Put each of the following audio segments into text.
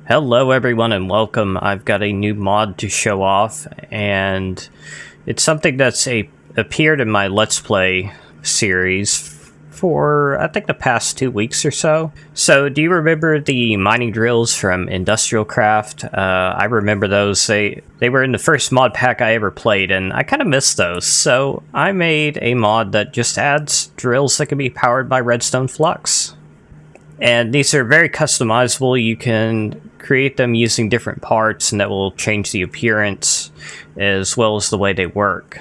Hello everyone and welcome. I've got a new mod to show off, and it's something that's appeared in my Let's Play series for, I think, the past 2 weeks or so. So, do you remember the mining drills from Industrial Craft? I remember those. They were in the first mod pack I ever played, and I kind of missed those. So, I made a mod that just adds drills that can be powered by redstone flux. And these are very customizable. You can create them using different parts, and that will change the appearance as well as the way they work.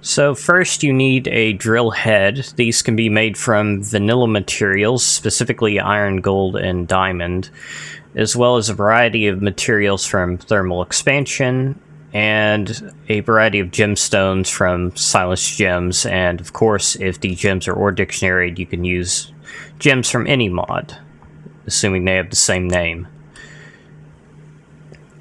So first you need a drill head. These can be made from vanilla materials, specifically iron, gold, and diamond, as well as a variety of materials from thermal expansion, and a variety of gemstones from silenced gems. And of course, if the gems are ore dictionaried, you can use gems from any mod, assuming they have the same name.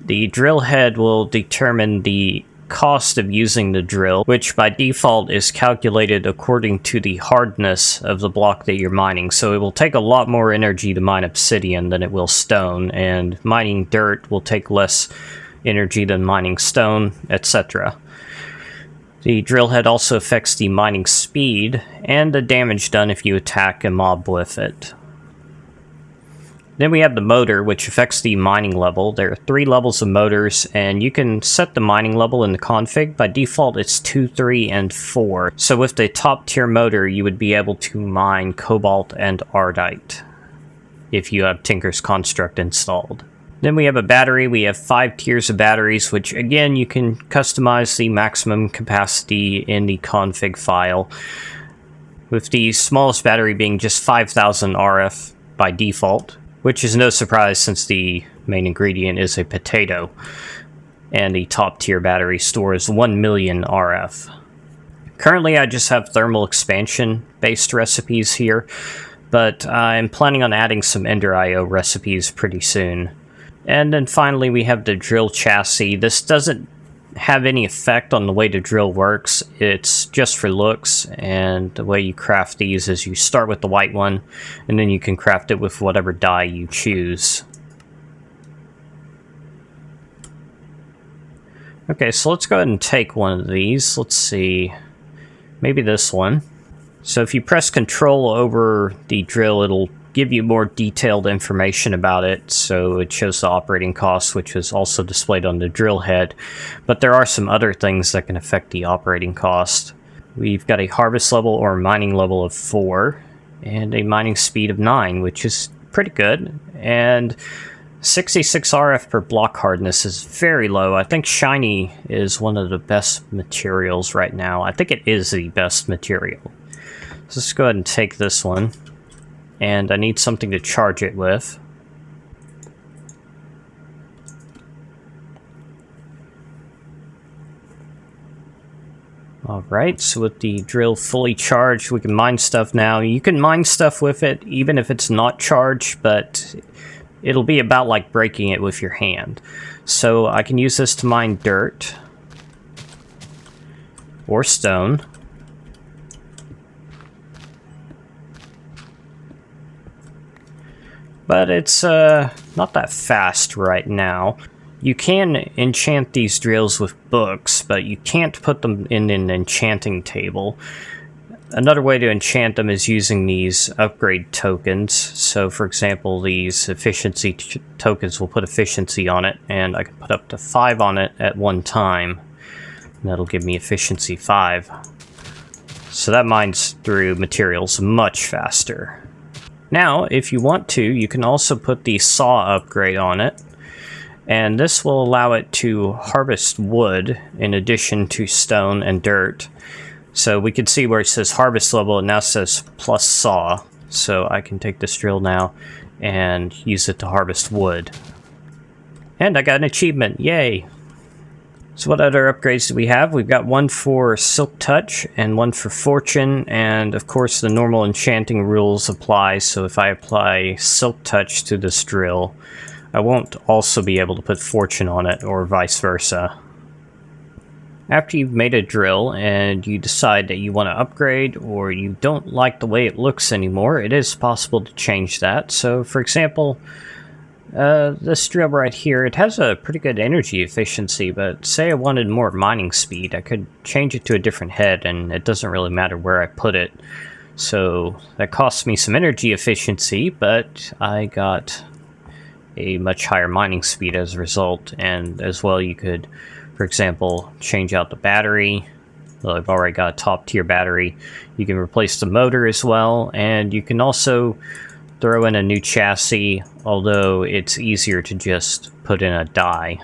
The drill head will determine the cost of using the drill, which by default is calculated according to the hardness of the block that you're mining. So it will take a lot more energy to mine obsidian than it will stone, and mining dirt will take less energy than mining stone, etc. The drill head also affects the mining speed and the damage done if you attack a mob with it. Then we have the motor, which affects the mining level. There are 3 levels of motors, and you can set the mining level in the config. By default, it's 2, 3, and 4. So with the top tier motor, you would be able to mine cobalt and ardite if you have Tinker's Construct installed. Then we have a battery. We have 5 tiers of batteries, which again, you can customize the maximum capacity in the config file, with the smallest battery being just 5,000 RF by default, which is no surprise since the main ingredient is a potato, and the top tier battery stores 1 million RF. Currently I just have thermal expansion based recipes here, but I'm planning on adding some Ender IO recipes pretty soon. And then finally we have the drill chassis. This doesn't have any effect on the way the drill works. It's just for looks, and the way you craft these is you start with the white one, and then you can craft it with whatever dye you choose. Okay, so let's go ahead and take one of these. Let's see, maybe this one. So if you press Control over the drill, it'll give you more detailed information about it. So it shows the operating cost, which is also displayed on the drill head, but there are some other things that can affect the operating cost. We've got a harvest level or mining level of 4 and a mining speed of 9, which is pretty good, and 66 RF per block hardness is very low. I think shiny is one of the best materials right now. I think it is the best material. So let's go ahead and take this one. And I need something to charge it with. Alright, so with the drill fully charged, we can mine stuff now. You can mine stuff with it even if it's not charged, but it'll be about like breaking it with your hand. So I can use this to mine dirt or stone. But it's not that fast right now. You can enchant these drills with books, but you can't put them in an enchanting table. Another way to enchant them is using these upgrade tokens. So for example, these efficiency tokens will put efficiency on it, and I can put up to 5 on it at one time. And that'll give me efficiency 5. So that mines through materials much faster. Now, if you want to, you can also put the saw upgrade on it, and this will allow it to harvest wood in addition to stone and dirt. So we can see where it says harvest level, it now says plus saw. So I can take this drill now and use it to harvest wood. And I got an achievement, yay! So what other upgrades do we have? We've got one for Silk Touch and one for Fortune, and of course the normal enchanting rules apply. So if I apply Silk Touch to this drill, I won't also be able to put Fortune on it, or vice versa. After you've made a drill and you decide that you want to upgrade, or you don't like the way it looks anymore, it is possible to change that. So for example, This drill right here, it has a pretty good energy efficiency, but say I wanted more mining speed, I could change it to a different head, and it doesn't really matter where I put it. So that costs me some energy efficiency, but I got a much higher mining speed as a result. And as well, you could, for example, change out the battery. Well, I've already got a top tier battery. You can replace the motor as well, and you can also throw in a new chassis, although it's easier to just put in a die.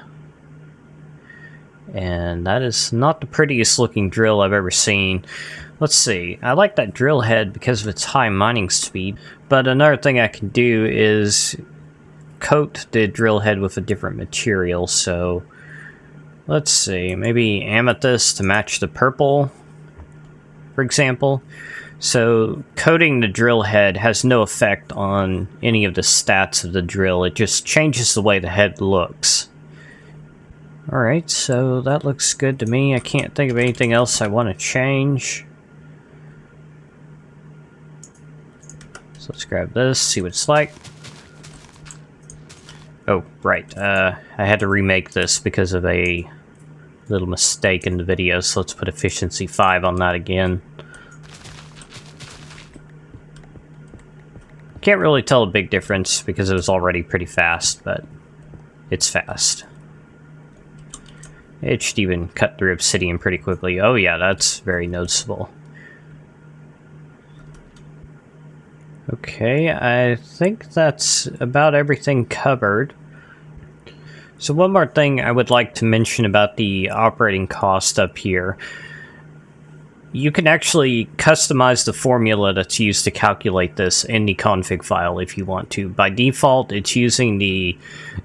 And that is not the prettiest looking drill I've ever seen. Let's see, I like that drill head because of its high mining speed, but another thing I can do is coat the drill head with a different material. So let's see, maybe amethyst to match the purple, for example. So coating the drill head has no effect on any of the stats of the drill. It just changes the way the head looks. Alright, so that looks good to me. I can't think of anything else I want to change. So let's grab this, see what it's like. Oh, right. I had to remake this because of a little mistake in the video, so let's put efficiency 5 on that again. Can't really tell a big difference because it was already pretty fast, but it's fast. It should even cut through obsidian pretty quickly. Oh yeah, that's very noticeable. Okay, I think that's about everything covered. So one more thing I would like to mention about the operating cost up here. You can actually customize the formula that's used to calculate this in the config file if you want to. By default, it's using the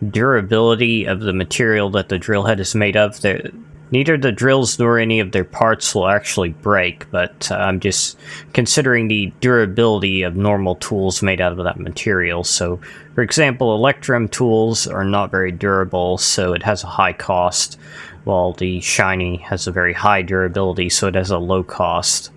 durability of the material that the drill head is made of. Neither the drills nor any of their parts will actually break, but I'm just considering the durability of normal tools made out of that material. So, for example, Electrum tools are not very durable, so it has a high cost, while the shiny has a very high durability, so it has a low cost.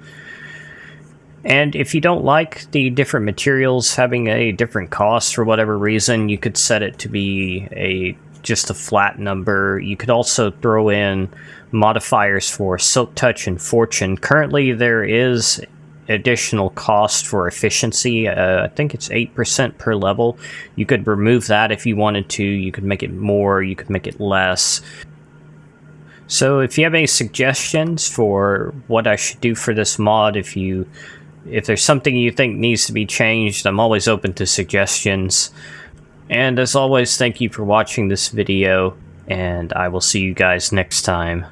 And if you don't like the different materials having a different cost for whatever reason, you could set it to be just a flat number. You could also throw in modifiers for Silk Touch and Fortune. Currently, there is additional cost for efficiency. I think it's 8% per level. You could remove that if you wanted to. You could make it more, you could make it less. So if you have any suggestions for what I should do for this mod, if there's something you think needs to be changed, I'm always open to suggestions. And as always, thank you for watching this video, and I will see you guys next time.